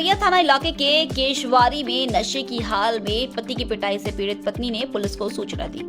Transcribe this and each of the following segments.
सरिया थाना इलाके के केशवारी में नशे की हाल में पति की पिटाई से पीड़ित पत्नी ने पुलिस को सूचना दी।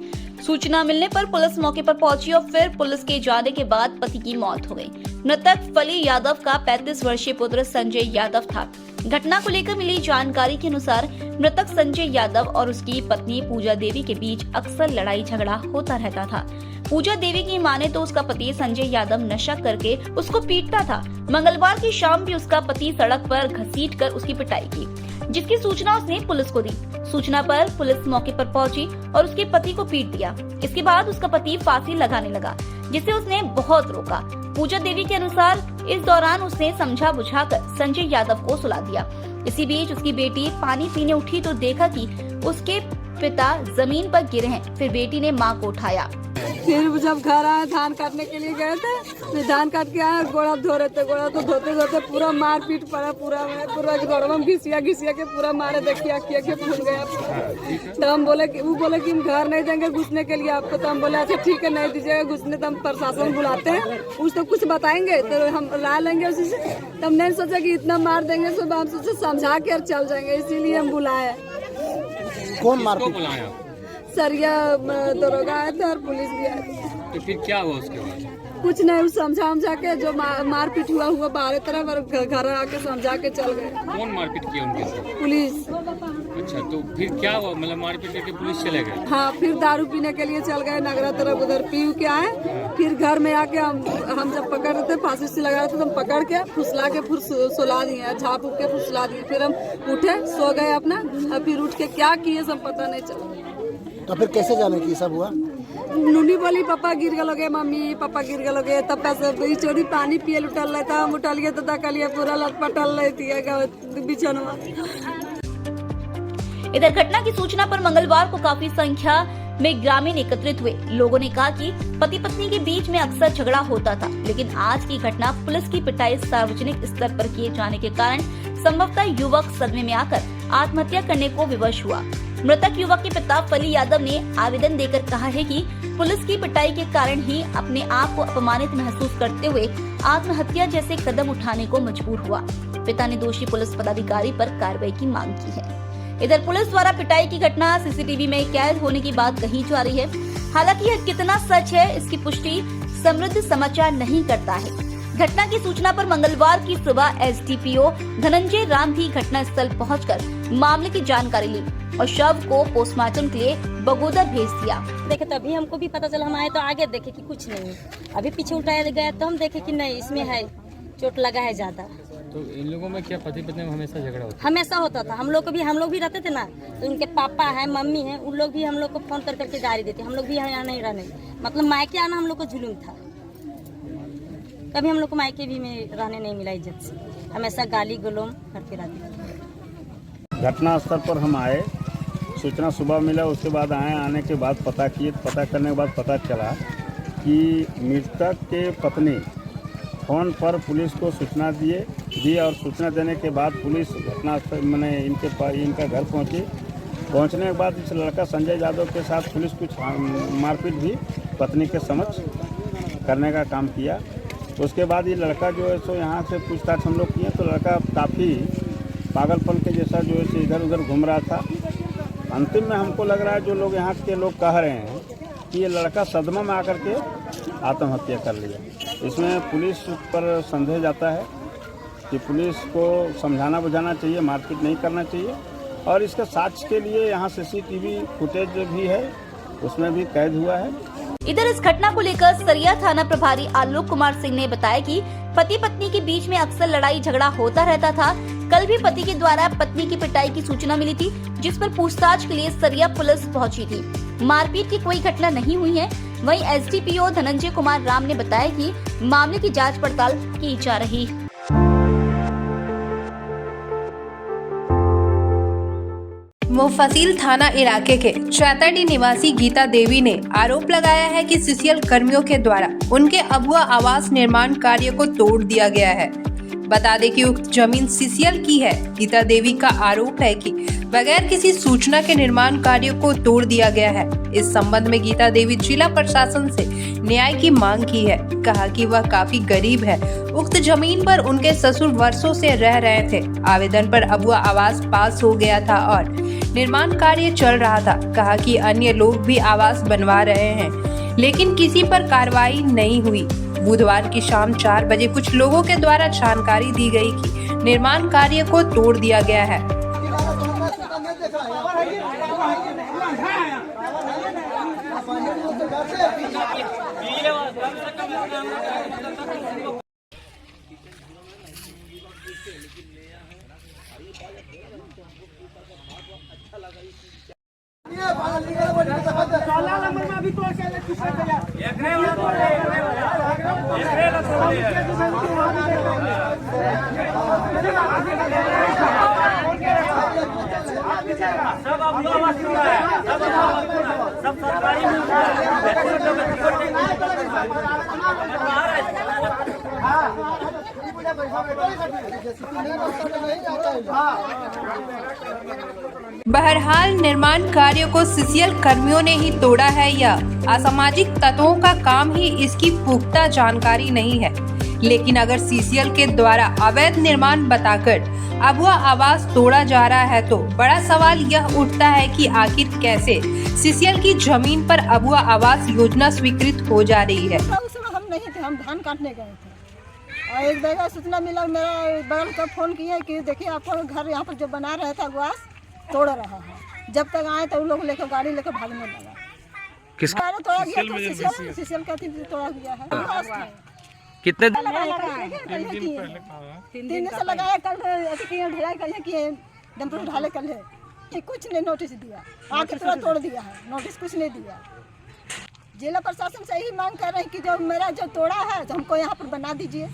सूचना मिलने पर पुलिस मौके पर पहुंची और फिर पुलिस के जाने के बाद पति की मौत हो गई। मृतक फली यादव का 35 वर्षीय पुत्र संजय यादव था। घटना को लेकर मिली जानकारी के अनुसार मृतक संजय यादव और उसकी पत्नी पूजा देवी के बीच अक्सर लड़ाई झगड़ा होता रहता था। पूजा देवी की माने तो उसका पति संजय यादव नशा करके उसको पीटता था। मंगलवार की शाम भी उसका पति सड़क पर घसीटकर उसकी पिटाई की, जिसकी सूचना उसने पुलिस को दी। सूचना पर पुलिस मौके पर पहुंची और उसके पति को पीट दिया। इसके बाद उसका पति फांसी लगाने लगा, जिसे उसने बहुत रोका। पूजा देवी के अनुसार इस दौरान उसने समझा बुझाकर संजय यादव को सुला दिया। इसी बीच उसकी बेटी पानी पीने उठी तो देखा कि उसके पिता जमीन पर गिरे हैं। फिर बेटी ने मां को उठाया। फिर जब घर आए धान काटने के लिए गए थे, धान काट के आए, गोड़ा धो रहे थे। गोड़ा तो धोते धोते पूरा मार पीट पड़ा, पूरा गोड़ा में घिसिया के पूरा मारे, देखिए अखिया के फूल गया। तो हम बोले कि वो बोले कि हम घर नहीं देंगे घुसने के लिए आपको। तो हम बोले अच्छा ठीक है, नहीं दीजिएगा घुसने, तो हम प्रशासन बुलाते हैं, उस तो कुछ बताएंगे तो हम ला लेंगे उसी से। तो हम नहीं सोचा कि इतना मार देंगे, सुबह हम सोचे समझा के चल जाएंगे, इसीलिए हम बुलाए। कौन मारपीट बुलाया? सरिया दरोगा आए थे और पुलिस भी आए थे। तो फिर क्या हुआ उसके बाद? कुछ नहीं, समझा के जो मारपीट हुआ बाहर तरफ, और घर आके समझा के चल गए। कौन मारपीट किया उनके साथ? पुलिस। अच्छा, तो फिर क्या हुआ? मतलब मारपीट करके पुलिस चले गए? हाँ, फिर दारू पीने के लिए चल गए नगरा तरफ, उधर पी के आए। फिर घर में आके हम जब पकड़ रहे थे, फांसी से लगा रहे थे, तो हम पकड़ के फुसला के फिर सुला दिए, झाप उठ के फुसला दिए। फिर हम उठे, सो गए अपना, और फिर उठ के क्या किए सब पता नहीं चला। तो फिर कैसे जाने की सब हुआ? नूनी बोली पापा गिर गए, मम्मी पापा गिर गए। तब से चोरी पानी पिए उठल रहे था, हम उठलिए तो दकलिए पूरा लटपटल रही थी बिछनवा। इधर घटना की सूचना पर मंगलवार को काफी संख्या में ग्रामीण एकत्रित हुए। लोगों ने कहा कि पति पत्नी के बीच में अक्सर झगड़ा होता था, लेकिन आज की घटना पुलिस की पिटाई सार्वजनिक स्तर पर किए जाने के कारण संभवतः युवक सदमे में आकर आत्महत्या करने को विवश हुआ। मृतक युवक के पिता फली यादव ने आवेदन देकर कहा है कि पुलिस की पिटाई के कारण ही अपने आप को अपमानित महसूस करते हुए आत्महत्या जैसे कदम उठाने को मजबूर हुआ। पिता ने दोषी पुलिस पदाधिकारी पर कार्रवाई की मांग की है। इधर पुलिस द्वारा पिटाई की घटना सीसीटीवी में कैद होने की बात कही जा रही है। हालांकि यह कितना सच है, इसकी पुष्टि समृद्ध समाचार नहीं करता है। घटना की सूचना पर मंगलवार की सुबह एसडीपीओ धनंजय राम भी घटना स्थल पहुंचकर मामले की जानकारी ली और शव को पोस्टमार्टम के लिए बगोदर भेज दिया। देखे तो अभी हमको भी पता चला, हम आए तो आगे देखे कि कुछ नहीं है। अभी पीछे उठाया गया तो हम देखे कि नहीं, इसमें है चोट लगा है ज्यादा। तो इन लोगों में क्या पति पत्नी में हमेशा झगड़ा होता? हमेशा होता था। हम लोग भी रहते थे ना, तो उनके पापा है, मम्मी है, उन लोग भी हम लोग को फोन कर करके गाली देते। हम लोग भी यहाँ नहीं रहने, मतलब मायके आना हम लोग को जुलूम था। कभी हम लोग को मायके भी में रहने नहीं मिला इज्जत से, हमेशा गाली गलोम करते रहते। घटना स्थल पर हम आए, सूचना सुबह मिला, उसके बाद आने के बाद पता किए। पता करने के बाद पता चला कि मृतक के पत्नी फ़ोन पर पुलिस को सूचना दी और सूचना देने के बाद पुलिस घटना स्थल इनका घर पहुंची। पहुंचने के बाद इस लड़का संजय यादव के साथ पुलिस कुछ मारपीट भी पत्नी के समक्ष करने का काम किया। उसके बाद ये लड़का जो है सो यहाँ से पूछताछ हम लोग किए तो लड़का काफ़ी पागलपन के जैसा जो है इधर उधर घूम रहा था। अंतिम में हमको लग रहा है, जो लोग यहाँ के लोग कह रहे हैं कि ये लड़का सदमा में आकर के आत्महत्या कर लिया। इसमें पुलिस पर संदेह जाता है कि पुलिस को समझाना बुझाना चाहिए, मारपीट नहीं करना चाहिए। और इसका साक्ष्य के लिए यहाँ सीसीटीवी फुटेज भी है, उसमें भी कैद हुआ है। इधर इस घटना को लेकर सरिया थाना प्रभारी आलोक कुमार सिंह ने बताया कि पति पत्नी के बीच में अक्सर लड़ाई झगड़ा होता रहता था। कल भी पति के द्वारा पत्नी की पिटाई की सूचना मिली थी, जिस पर पूछताछ के लिए सरिया पुलिस पहुंची थी। मारपीट की कोई घटना नहीं हुई है। वहीं एसडीपीओ धनंजय कुमार राम ने बताया कि मामले की जांच पड़ताल की जा रही है। मुफस्सिल थाना इलाके के चैताडी निवासी गीता देवी ने आरोप लगाया है कि सीसीएल कर्मियों के द्वारा उनके अभुआ आवास निर्माण कार्य को तोड़ दिया गया है। बता दें कि उक्त जमीन सीसीएल की है। गीता देवी का आरोप है कि बगैर किसी सूचना के निर्माण कार्यों को तोड़ दिया गया है। इस संबंध में गीता देवी जिला प्रशासन से न्याय की मांग की है। कहा कि वह काफी गरीब है। उक्त जमीन पर उनके ससुर वर्षों से रह रहे थे। आवेदन पर अबुआ आवास पास हो गया था और निर्माण कार्य चल रहा था। कहा कि अन्य लोग भी आवास बनवा रहे हैं, लेकिन किसी पर कार्रवाई नहीं हुई। बुधवार की शाम 4 बजे कुछ लोगों के द्वारा जानकारी दी गई कि निर्माण कार्य को तोड़ दिया गया है। बहरहाल निर्माण कार्यों को सीसीएल कर्मियों ने ही तोड़ा है या असामाजिक तत्वों का काम ही, इसकी पुख्ता जानकारी नहीं है। लेकिन अगर सीसीएल के द्वारा अवैध निर्माण बताकर अबुआ आवास तोड़ा जा रहा है तो बड़ा सवाल यह उठता है कि आखिर कैसे सीसीएल की जमीन पर अबुआ आवास योजना स्वीकृत हो जा रही है। उस समय हम नहीं थे, हम धान काटने गए थे और एक जगह सूचना मिला, मेरा बगल का फोन किया कि देखिए आपका घर यहाँ पर जो बना रहा था आवास तोड़ रहा है। जब तक आए तो उन लोग लेकर गाड़ी लेकर भागने लगा। किसका तोड़ा गया था, सीसीएल का तोड़ा गया है। कितने 3 दिन से लगाया, कल ऐसे किए ढलाई कल किए, डंपर ढाले कल है कि कुछ नहीं नोटिस दिया, आके पूरा तोड़ दिया है, नोटिस कुछ नहीं दिया। जिला प्रशासन से यही मांग कर रहे हैं कि जो मेरा जो तोड़ा है तो हमको यहाँ पर बना दीजिए।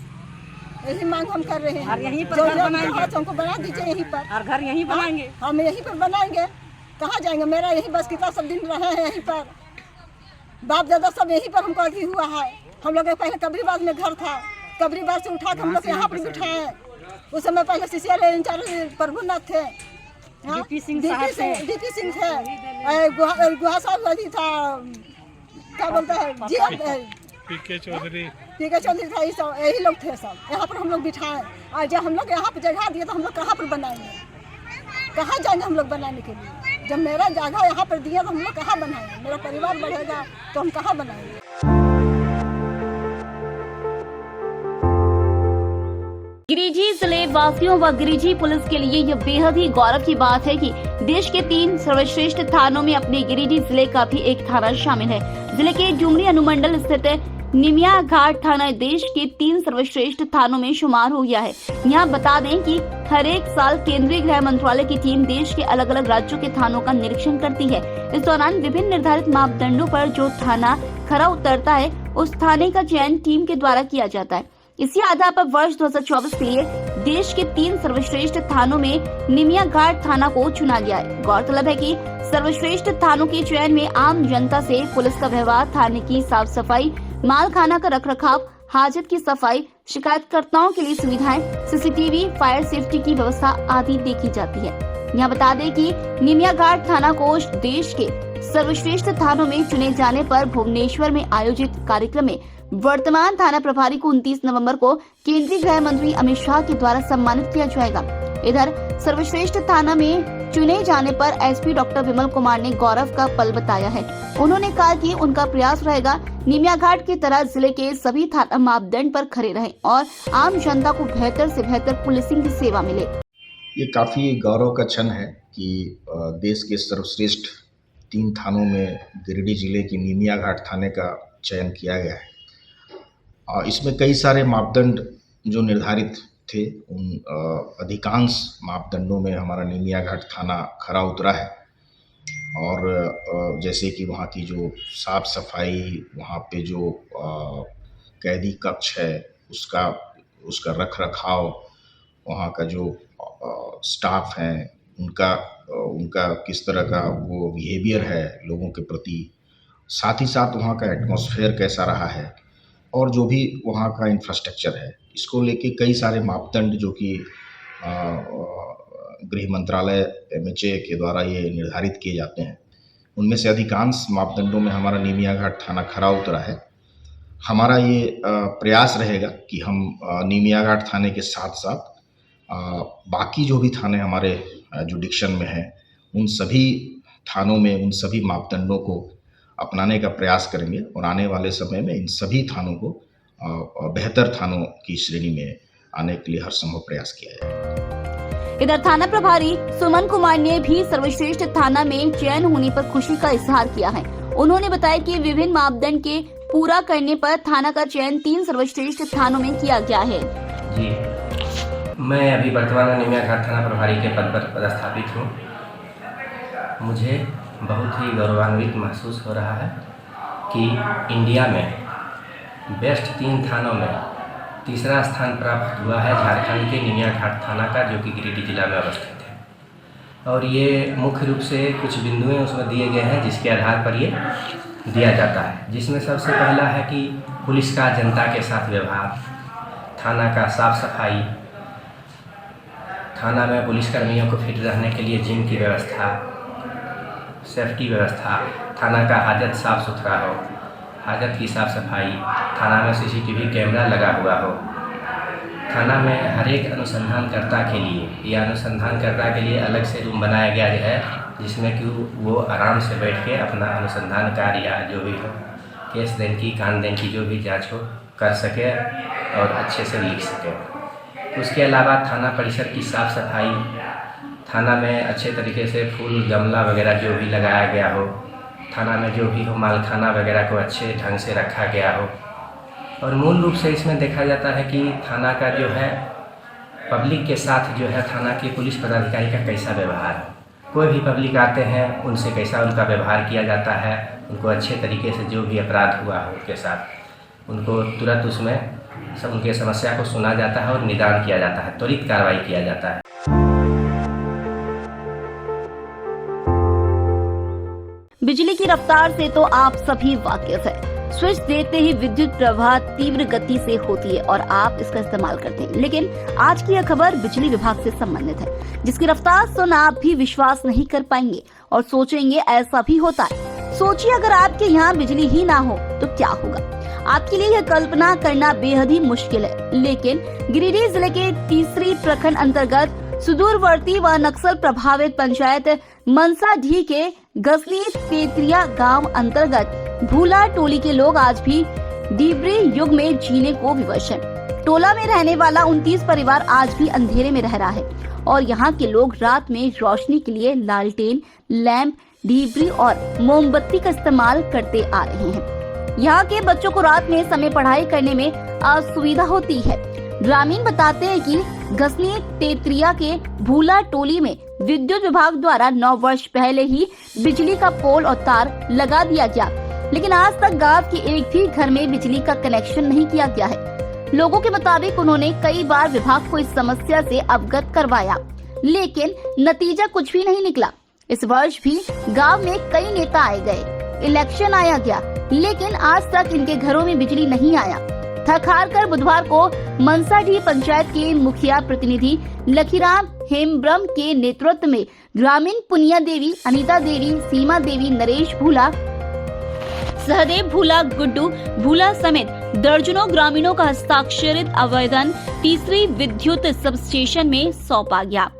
यही मांग हम कर रहे हैं। जो हमको बना दीजिए यहीं पर, और घर यहीं बनाएंगे, हम यहीं पर बनाएंगे। कहाँ जाएंगे? मेरा यही बस कितना सब दिन रहे हैं यहीं पर, बाप दादा सब यहीं पर हमको अभी हुआ है। हम लोग पहले कबरीबाद में घर था, कबरीबाद से उठा के हम लोग यहाँ पर बिठाए। उस समय पहले सीसीएल इंचार्ज प्रभुनाथ थे, डीपी सिंह थे, गुहा साहब अभी था, क्या बोलता है पीके चौधरी था, यही लोग थे सब। यहाँ पर हम लोग बिठाए और जब हम लोग यहाँ पर जगह दिए तो हम लोग कहाँ पर बनाएंगे? कहाँ जाएंगे हम लोग बनाने के लिए? जब मेरा जगह यहाँ पर दिया तो हम लोग कहाँ बनाएंगे? मेरा परिवार बढ़ेगा तो हम कहाँ बनाएंगे? गिरिडीह जिले वासियों व गिरिडीह पुलिस के लिए यह बेहद ही गौरव की बात है कि देश के 3 सर्वश्रेष्ठ थानों में अपने गिरिडीह जिले का भी एक थाना शामिल है। जिले के डुमरी अनुमंडल स्थित निमिया घाट थाना देश के 3 सर्वश्रेष्ठ थानों में शुमार हो गया है। यहाँ बता दें कि हर एक साल केंद्रीय गृह मंत्रालय की टीम देश के अलग अलग राज्यों के थानों का निरीक्षण करती है। इस दौरान विभिन्न निर्धारित मापदंडों पर जो थाना खरा उतरता है उस थाने का चयन टीम के द्वारा किया जाता है। इसी आधार पर वर्ष 2024 के लिए देश के 3 सर्वश्रेष्ठ थानों में निमिया घाट थाना को चुना गया है। गौरतलब है कि सर्वश्रेष्ठ थानों के चयन में आम जनता से पुलिस का व्यवहार, थाने की साफ सफाई, माल खाना का रखरखाव, हाजत की सफाई, शिकायतकर्ताओं के लिए सुविधाएं, सीसीटीवी, फायर सेफ्टी की व्यवस्था आदि देखी जाती है। यहाँ बता दें कि निमिया घाट थाना को देश के सर्वश्रेष्ठ थानों में चुने जाने पर भुवनेश्वर में आयोजित कार्यक्रम में वर्तमान थाना प्रभारी को 29 नवंबर को केंद्रीय गृह मंत्री अमित शाह के द्वारा सम्मानित किया जाएगा। इधर सर्वश्रेष्ठ थाना में चुने जाने पर एसपी डॉक्टर विमल कुमार ने गौरव का पल बताया है। उन्होंने कहा कि उनका प्रयास रहेगा निमिया घाट की तरह जिले के सभी थाना मापदंड पर खड़े रहें और आम जनता को बेहतर से बेहतर पुलिसिंग की सेवा मिले। ये काफ़ी गौरव का क्षण है कि देश के सर्वश्रेष्ठ 3 थानों में गिरिडीह जिले की निमिया घाट थाने का चयन किया गया है। इसमें कई सारे मापदंड जो निर्धारित थे, उन अधिकांश मापदंडों में हमारा निमिया घाट थाना खरा उतरा है। और जैसे कि वहाँ की जो साफ सफाई, वहाँ पे जो कैदी कक्ष है उसका रख रखाव, वहाँ का जो स्टाफ है उनका किस तरह का वो बिहेवियर है लोगों के प्रति, साथ ही साथ वहाँ का एटमॉस्फेयर कैसा रहा है, और जो भी वहाँ का इंफ्रास्ट्रक्चर है, इसको लेके कई सारे मापदंड जो कि गृह मंत्रालय MHA के द्वारा ये निर्धारित किए जाते हैं, उनमें से अधिकांश मापदंडों में हमारा नीमिया घाट थाना खरा उतरा है। हमारा ये प्रयास रहेगा कि हम नीमिया घाट थाने के साथ साथ बाकी जो भी थाने हमारे जुडिक्शन में हैं, उन सभी थानों में उन सभी मापदंडों को अपनाने का प्रयास करेंगे और आने वाले समय में इन सभी थानों को बेहतर थानों की श्रेणी में आने के लिए हर संभव प्रयास किया जाएगा। इधर थाना प्रभारी सुमन कुमार ने भी सर्वश्रेष्ठ थाना में चयन होने पर खुशी का इजहार किया है। उन्होंने बताया कि विभिन्न मापदंड के पूरा करने पर थाना का चयन 3 सर्वश्रेष्ठ थानों में किया गया है। जी, मैं अभी वर्तमान नीमिया घाट थाना प्रभारी के पद पर पदस्थापित हूँ। मुझे बहुत ही गौरवान्वित महसूस हो रहा है कि इंडिया में बेस्ट 3 थानों में तीसरा स्थान प्राप्त हुआ है झारखंड के नीमिया घाट थाना का, जो कि गिरिडीह जिला में अवस्थित है। और ये मुख्य रूप से कुछ बिंदुएं उसमें दिए गए हैं जिसके आधार पर ये दिया जाता है, जिसमें सबसे पहला है कि पुलिस का जनता के साथ व्यवहार, थाना का साफ सफाई, थाना में पुलिसकर्मियों को फिट रहने के लिए जिम की व्यवस्था, सेफ्टी व्यवस्था, थाना का हाजत साफ सुथरा हो, हाजत की साफ सफाई, थाना में CCTV कैमरा लगा हुआ हो, थाना में हर एक अनुसंधानकर्ता के लिए या अनुसंधानकर्ता के लिए अलग से रूम बनाया गया है, जिसमें कि वो आराम से बैठ के अपना अनुसंधान कार्य या जो भी हो, केस देन की कांड देन की जो भी जाँच हो कर सके और अच्छे से लिख सके। उसके अलावा थाना परिसर की साफ सफाई, थाना में अच्छे तरीके से फूल गमला वगैरह जो भी लगाया गया हो, थाना में जो भी हो मालखाना वगैरह को अच्छे ढंग से रखा गया हो। और मूल रूप से इसमें देखा जाता है कि थाना का जो है पब्लिक के साथ जो है थाना के पुलिस पदाधिकारी का कैसा व्यवहार है, कोई भी पब्लिक आते हैं उनसे कैसा उनका व्यवहार किया जाता है, उनको अच्छे तरीके से जो भी अपराध हुआ हो उनके साथ उनको तुरंत उसमें सब उनके समस्या को सुना जाता है और निदान किया जाता है, त्वरित कार्रवाई किया जाता है। बिजली की रफ्तार से तो आप सभी वाकिफ है। स्विच देते ही विद्युत प्रवाह तीव्र गति से होती है और आप इसका इस्तेमाल करते हैं। लेकिन आज की यह खबर बिजली विभाग से संबंधित है, जिसकी रफ्तार सुन आप भी विश्वास नहीं कर पाएंगे और सोचेंगे ऐसा भी होता है। सोचिए अगर आपके यहाँ बिजली ही ना हो तो क्या होगा। आपके लिए यह कल्पना करना बेहद ही मुश्किल है, लेकिन गिरिडीह जिले के तीसरी प्रखंड अंतर्गत सुदूरवर्ती व नक्सल प्रभावित पंचायत मनसाडीह के गसनी तेतरिया गांव अंतर्गत भूला टोली के लोग आज भी डिबरी युग में जीने को विवश हैं। टोला में रहने वाला 29 परिवार आज भी अंधेरे में रह रहा है और यहाँ के लोग रात में रोशनी के लिए लालटेन, लैंप, डिबरी और मोमबत्ती का इस्तेमाल करते आ रहे हैं। यहाँ के बच्चों को रात में समय पढ़ाई करने में असुविधा होती है। ग्रामीण बताते हैं कि गसनी तेतरिया के भूला टोली में विद्युत विभाग द्वारा 9 वर्ष पहले ही बिजली का पोल और तार लगा दिया गया, लेकिन आज तक गांव के एक भी घर में बिजली का कनेक्शन नहीं किया गया है। लोगों के मुताबिक उन्होंने कई बार विभाग को इस समस्या से अवगत करवाया, लेकिन नतीजा कुछ भी नहीं निकला। इस वर्ष भी गांव में कई नेता आए गए, इलेक्शन आया गया, लेकिन आज तक इनके घरों में बिजली नहीं आया। थक हार कर बुधवार को मनसाडीह पंचायत के मुखिया प्रतिनिधि लखीराम हेम्ब्रम के नेतृत्व में ग्रामीण पुनिया देवी, अनीता देवी, सीमा देवी, नरेश भूला, सहदेव भूला, गुड्डू भूला समेत दर्जनों ग्रामीणों का हस्ताक्षरित आवेदन तीसरी विद्युत सब स्टेशन में सौंपा गया।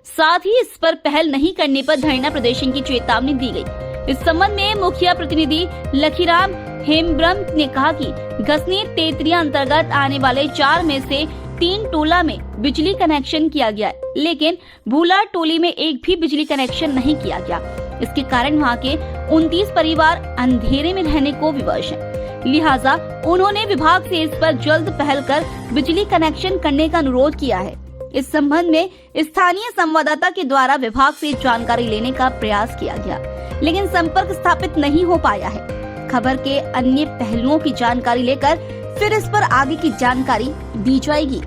साथ ही इस पर पहल नहीं करने पर धरना प्रदर्शन की चेतावनी दी गई। इस संबंध में मुखिया प्रतिनिधि लखीराम हेम्ब्रम ने कहा कि गसनी तेतरिया अंतर्गत आने वाले 4 में से 3 टोला में बिजली कनेक्शन किया गया, लेकिन भूला टोली में एक भी बिजली कनेक्शन नहीं किया गया। इसके कारण वहां के 29 परिवार अंधेरे में रहने को विवश हैं। लिहाजा उन्होंने विभाग से इस पर जल्द पहल कर बिजली कनेक्शन करने का अनुरोध किया है। इस संबंध में स्थानीय संवाददाता के द्वारा विभाग से जानकारी लेने का प्रयास किया गया, लेकिन संपर्क स्थापित नहीं हो पाया है। खबर के अन्य पहलुओं की जानकारी लेकर फिर इस पर आगे की जानकारी दी जाएगी।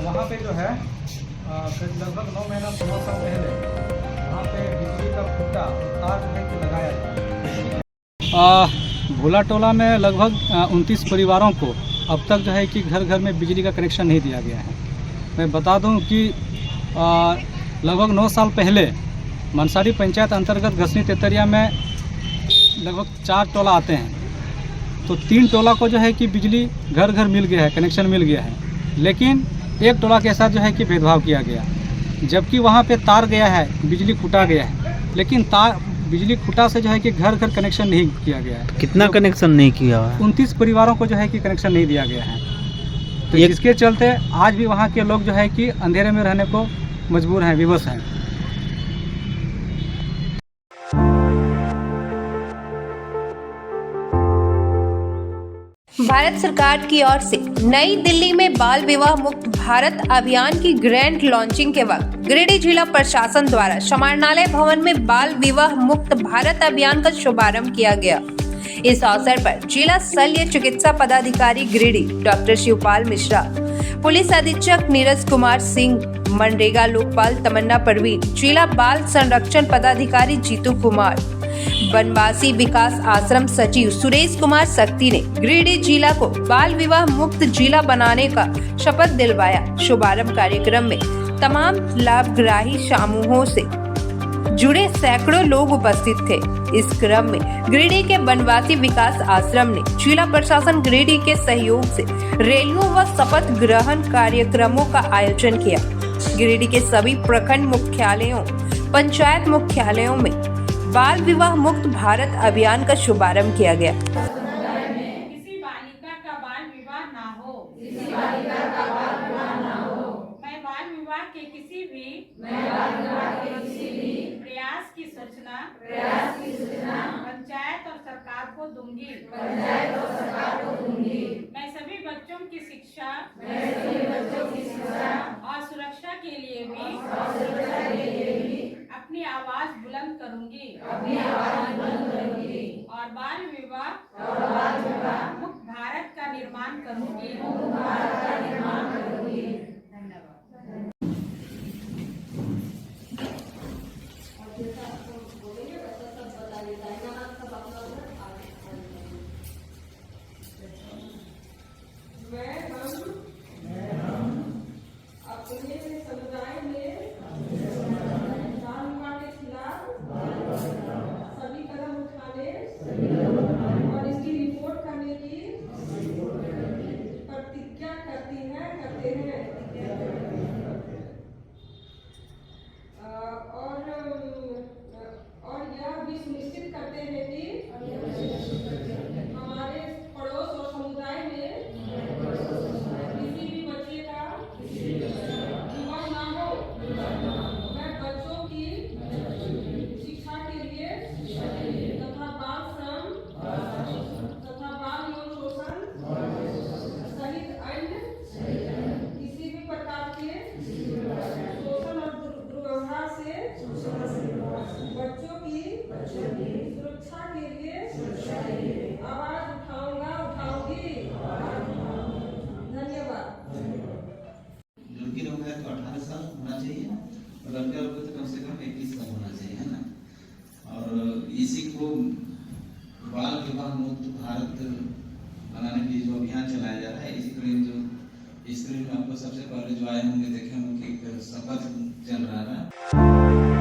वहाँ पे जो है करीब लगभग 9 महीना 16 साल पहले वहाँ पे बिजली का खूंटा और तार जो है कि लगाया गया। भोला टोला में लगभग 29 परिवारों को अब तक जो है कि घर घर में बिजली का कनेक्शन नहीं दिया गया है। मैं बता दूं कि लगभग 9 साल पहले मनसारी पंचायत अंतर्गत घसनी तेतरिया में लगभग 4 टोला आते हैं, तो 3 टोला को जो है कि बिजली घर घर मिल गया है, कनेक्शन मिल गया है, लेकिन एक टोला के साथ जो है कि भेदभाव किया गया, जबकि वहाँ पे तार गया है, बिजली खूंटा गया है, लेकिन बिजली खूंटा से जो है कि घर घर कनेक्शन नहीं किया गया है। कितना कनेक्शन नहीं किया हुआ है? 29 परिवारों को जो है कि कनेक्शन नहीं दिया गया है। तो इसके चलते आज भी वहाँ के लोग जो है कि अंधेरे में रहने को मजबूर हैं, विवश हैं। भारत सरकार की ओर से नई दिल्ली में बाल विवाह मुक्त भारत अभियान की ग्रैंड लॉन्चिंग के वक्त गिरिडीह जिला प्रशासन द्वारा समाहरणालय भवन में बाल विवाह मुक्त भारत अभियान का शुभारंभ किया गया। इस अवसर पर जिला शल्य चिकित्सा पदाधिकारी गिरिडीह डॉक्टर शिवपाल मिश्रा, पुलिस अधीक्षक नीरज कुमार सिंह, मनरेगा लोकपाल तमन्ना परवीन, जिला बाल संरक्षण पदाधिकारी जीतू कुमार, बनवासी विकास आश्रम सचिव सुरेश कुमार सक्ति ने गिरिडीह जिला को बाल विवाह मुक्त जिला बनाने का शपथ दिलवाया। शुभारंभ कार्यक्रम में तमाम लाभग्राही समूहों से जुड़े सैकड़ों लोग उपस्थित थे। इस क्रम में गिरिडीह के बनवासी विकास आश्रम ने जिला प्रशासन गिरिडीह के सहयोग से रैलियों व शपथ ग्रहण कार्यक्रमों का आयोजन किया। गिरिडीह के सभी प्रखंड मुख्यालयों, पंचायत मुख्यालयों में बाल विवाह मुक्त भारत अभियान का शुभारंभ किया गया। किसी बालिका का बाल विवाह ना हो, मैं बाल विवाह के किसी भी प्रयास की सूचना पंचायत और सरकार को दूंगी। मैं सभी बच्चों की शिक्षा और सुरक्षा के लिए भी अपनी आवाज बुलंद करूंगी और बाल विवाह मुक्त भारत का निर्माण करूंगी। धन्यवाद। अपने समुदाय में सभी कदम उठाने और इसकी रिपोर्ट करने की प्रतिज्ञा करते हैं और यह भी सुनिश्चित करते हैं कि हमारे पड़ोस और समुदाय में किसी भी बच्चे का विवाह ना हो। मैं बच्चों की शिक्षा के लिए तथा बाल श्रम तथा बाल यौन शोषण सहित अन्य किसी भी प्रकार के शोषण और दुर्व्यवहार से बच्चों की सुरक्षा के लिए आवाज उठाऊंगी। धन्यवाद। लड़की लोग है तो 18 साल होना चाहिए और लड़के लोग तो कम से कम 21 साल होना चाहिए, है ना। और इसी को बाल विवाह मुक्त भारत बनाने के जो अभियान चलाया जा रहा है, इसी कड़ी में जो स्क्रीन में आपको सबसे पहले जो आए होंगे देखे होंगे कि शपथ चल रहा है।